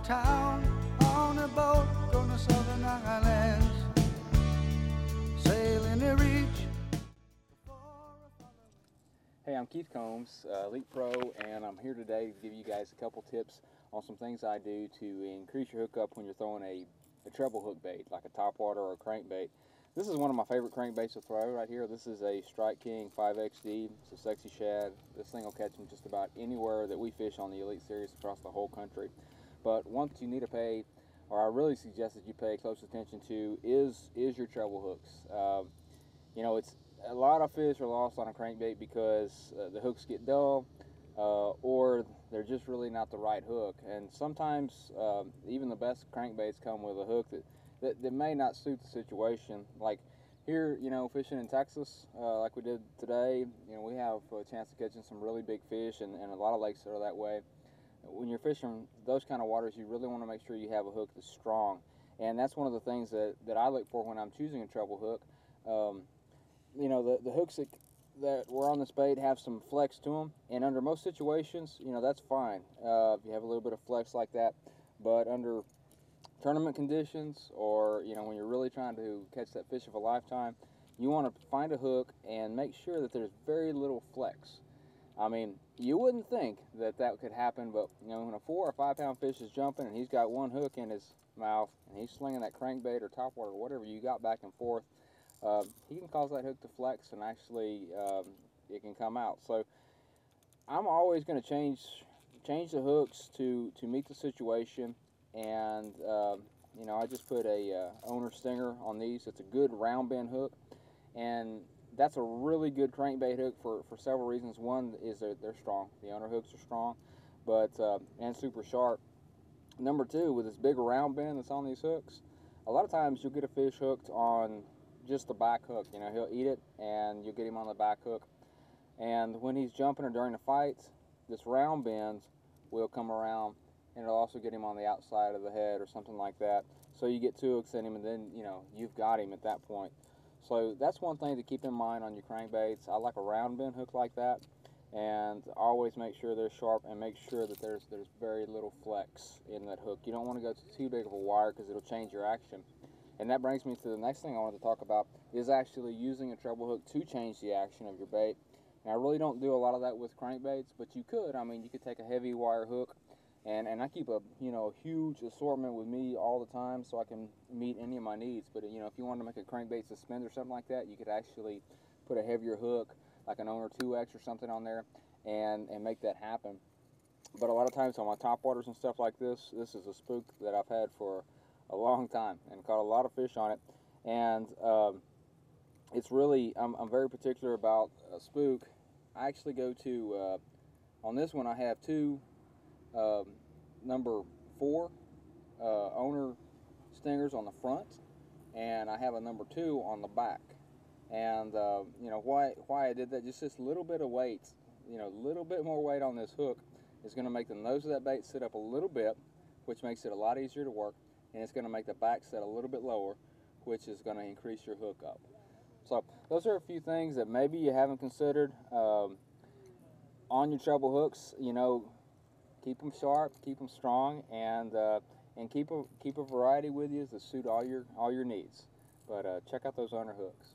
town on a boat going to Southern Islands, sailing to reach. Hey, I'm Keith Combs, Elite Pro, and I'm here today to give you guys a couple tips on some things I do to increase your hookup when you're throwing a treble hook bait, like a topwater or a crankbait. This is one of my favorite crankbaits to throw right here. This is a Strike King 5XD. It's a sexy shad. This thing will catch them just about anywhere that we fish on the Elite Series across the whole country. But one that you need to pay, or I really suggest that you pay close attention to, is your treble hooks. You know, it's a lot of fish are lost on a crankbait because the hooks get dull, or they're just really not the right hook. And sometimes even the best crankbaits come with a hook that may not suit the situation. Like here, you know, fishing in Texas, like we did today, you know, we have a chance of catching some really big fish, and a lot of lakes that are that way. When you're fishing those kind of waters, you really want to make sure you have a hook that's strong. And that's one of the things that I look for when I'm choosing a treble hook. You know, the hooks that were on this bait have some flex to them, and under most situations, you know, that's fine if you have a little bit of flex like that. But under tournament conditions, or you know, when you're really trying to catch that fish of a lifetime, you want to find a hook and make sure that there's very little flex. I mean, you wouldn't think that could happen, but you know, when a 4 or 5 pound fish is jumping and he's got one hook in his mouth and he's slinging that crankbait or topwater or whatever you got back and forth, he can cause that hook to flex, and actually it can come out. So I'm always going to change the hooks to meet the situation. And you know, I just put a owner stinger on these. It's a good round bend hook, and that's a really good crankbait hook for several reasons. One is they're strong. The owner hooks are strong, but and super sharp. Number two, with this big round bend that's on these hooks, a lot of times you'll get a fish hooked on just the back hook. You know, he'll eat it and you'll get him on the back hook. And when he's jumping or during the fights, this round bend will come around and it'll also get him on the outside of the head or something like that. So you get 2 hooks in him, and then, you know, you've got him at that point. So that's one thing to keep in mind on your crankbaits. I like a round bend hook like that, and always make sure they're sharp, and make sure that there's very little flex in that hook. You don't want to go to too big of a wire because it'll change your action. And that brings me to the next thing I wanted to talk about, is actually using a treble hook to change the action of your bait. And I really don't do a lot of that with crankbaits, but you could. I mean, you could take a heavy wire hook, and I keep a, you know, huge assortment with me all the time so I can meet any of my needs. But you know, if you wanted to make a crankbait suspend or something like that, you could actually put a heavier hook, like an owner 2X or something on there, and make that happen. But a lot of times on my topwaters and stuff like this is a spook that I've had for a long time and caught a lot of fish on it. And it's really, I'm very particular about a spook. I actually go to, on this one I have 2 number 4 owner stingers on the front, and I have a number 2 on the back. And you know, why I did that, just this little bit of weight, you know, a little bit more weight on this hook is going to make the nose of that bait sit up a little bit, which makes it a lot easier to work, and it's going to make the back set a little bit lower, which is going to increase your hook up. So those are a few things that maybe you haven't considered on your treble hooks. You know, keep them sharp, keep them strong, and keep a variety with you to suit all your needs. But check out those owner hooks.